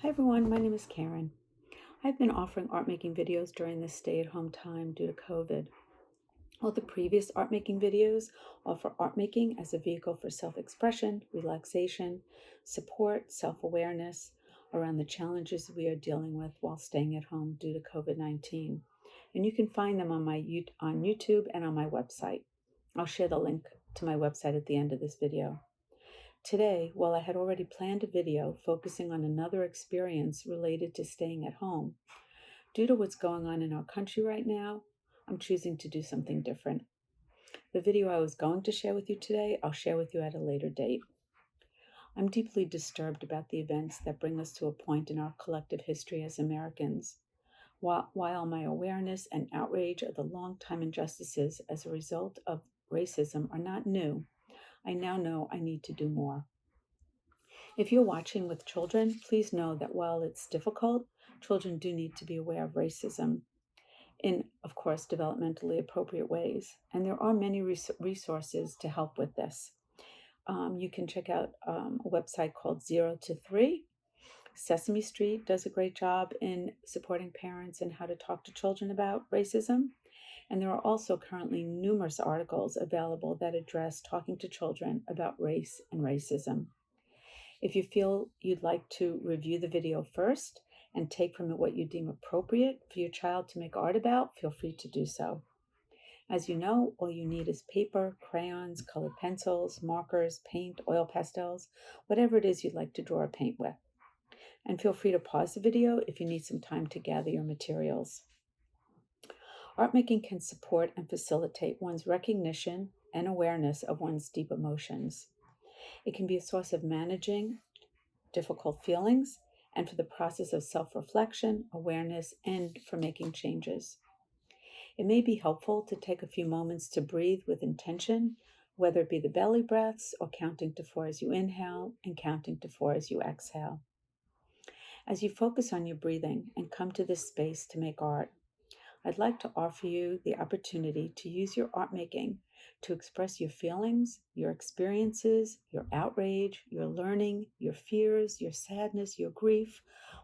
Hi everyone, my name is Karen. I've been offering art making videos during this stay-at-home time due to COVID. All the previous art making videos offer art making as a vehicle for self-expression, relaxation, support, self-awareness around the challenges we are dealing with while staying at home due to COVID-19. And you can find them on YouTube and on my website. I'll share the link to my website at the end of this video. Today, while I had already planned a video focusing on another experience related to staying at home, due to what's going on in our country right now, I'm choosing to do something different. The video I was going to share with you today, I'll share with you at a later date. I'm deeply disturbed about the events that bring us to a point in our collective history as Americans. While my awareness and outrage of the long-time injustices as a result of racism are not new, I now know I need to do more. If you're watching with children, please know that while it's difficult, children do need to be aware of racism in, of course, developmentally appropriate ways. And there are many resources to help with this. You can check out a website called 0 to 3. Sesame Street does a great job in supporting parents and how to talk to children about racism. And there are also currently numerous articles available that address talking to children about race and racism. If you feel you'd like to review the video first and take from it what you deem appropriate for your child to make art about, feel free to do so. As you know, all you need is paper, crayons, colored pencils, markers, paint, oil pastels, whatever it is you'd like to draw or paint with. And feel free to pause the video if you need some time to gather your materials. Art making can support and facilitate one's recognition and awareness of one's deep emotions. It can be a source of managing difficult feelings and for the process of self-reflection, awareness, and for making changes. It may be helpful to take a few moments to breathe with intention, whether it be the belly breaths or counting to 4 as you inhale and counting to 4 as you exhale. As you focus on your breathing and come to this space to make art, I'd like to offer you the opportunity to use your art making to express your feelings, your experiences, your outrage, your learning, your fears, your sadness, your grief,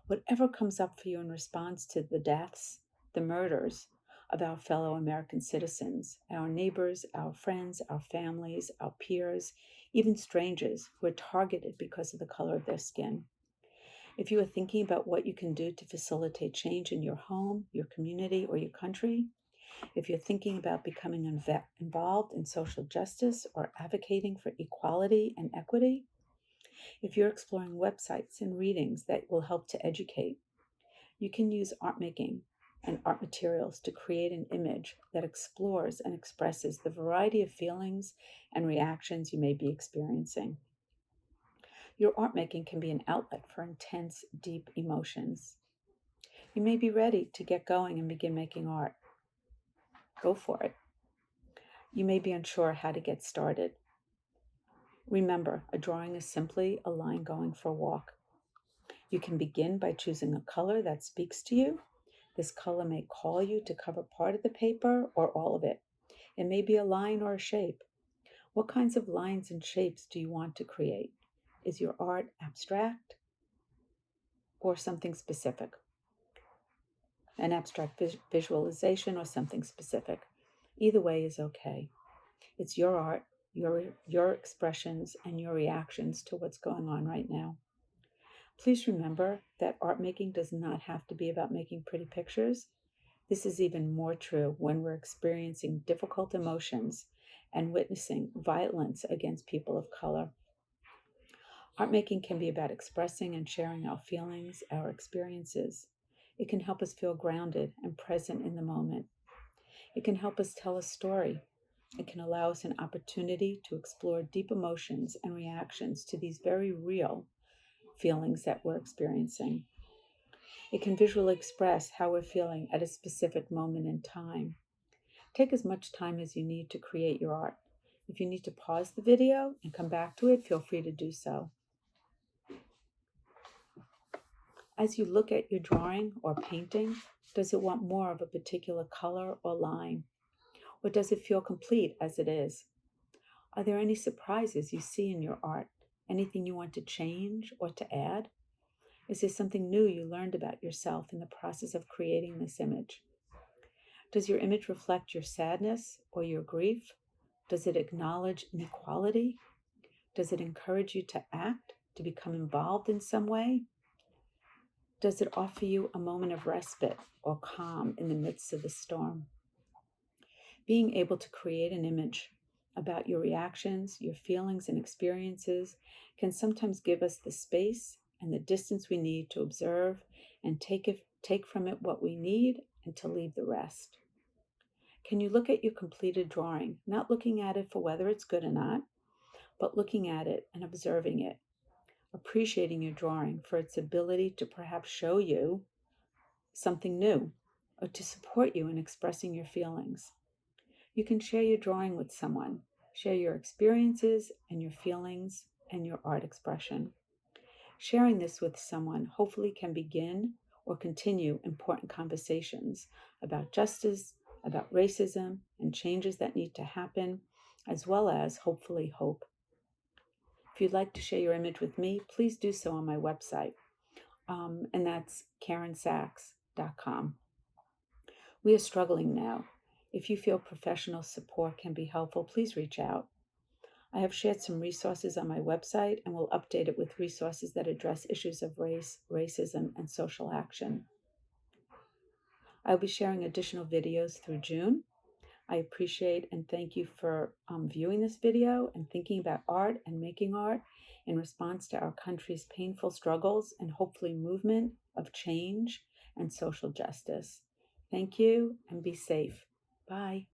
whatever comes up for you in response to the deaths, the murders of our fellow American citizens, our neighbors, our friends, our families, our peers, even strangers who are targeted because of the color of their skin. If you are thinking about what you can do to facilitate change in your home, your community, or your country, if you're thinking about becoming involved in social justice or advocating for equality and equity, if you're exploring websites and readings that will help to educate, you can use art making and art materials to create an image that explores and expresses the variety of feelings and reactions you may be experiencing. Your art making can be an outlet for intense, deep emotions. You may be ready to get going and begin making art. Go for it. You may be unsure how to get started. Remember, a drawing is simply a line going for a walk. You can begin by choosing a color that speaks to you. This color may call you to cover part of the paper or all of it. It may be a line or a shape. What kinds of lines and shapes do you want to create? Is your art abstract or something specific? An abstract visualization or something specific. Either way is okay. It's your art, your expressions, and your reactions to what's going on right now. Please remember that art making does not have to be about making pretty pictures. This is even more true when we're experiencing difficult emotions and witnessing violence against people of color. Art making can be about expressing and sharing our feelings, our experiences. It can help us feel grounded and present in the moment. It can help us tell a story. It can allow us an opportunity to explore deep emotions and reactions to these very real feelings that we're experiencing. It can visually express how we're feeling at a specific moment in time. Take as much time as you need to create your art. If you need to pause the video and come back to it, feel free to do so. As you look at your drawing or painting, does it want more of a particular color or line? Or does it feel complete as it is? Are there any surprises you see in your art? Anything you want to change or to add? Is there something new you learned about yourself in the process of creating this image? Does your image reflect your sadness or your grief? Does it acknowledge inequality? Does it encourage you to act, to become involved in some way? Does it offer you a moment of respite or calm in the midst of the storm? Being able to create an image about your reactions, your feelings, and experiences can sometimes give us the space and the distance we need to observe and take from it what we need and to leave the rest. Can you look at your completed drawing, not looking at it for whether it's good or not, but looking at it and observing it, appreciating your drawing for its ability to perhaps show you something new or to support you in expressing your feelings? You can share your drawing with someone, share your experiences and your feelings and your art expression. Sharing this with someone hopefully can begin or continue important conversations about justice, about racism, and changes that need to happen, as well as hopefully hope. If you'd like to share your image with me, please do so on my website, and that's karensachs.com. We are struggling now. If you feel professional support can be helpful, please reach out. I have shared some resources on my website and will update it with resources that address issues of race, racism, and social action. I'll be sharing additional videos through June. I appreciate and thank you for viewing this video and thinking about art and making art in response to our country's painful struggles and hopefully movement of change and social justice. Thank you and be safe. Bye.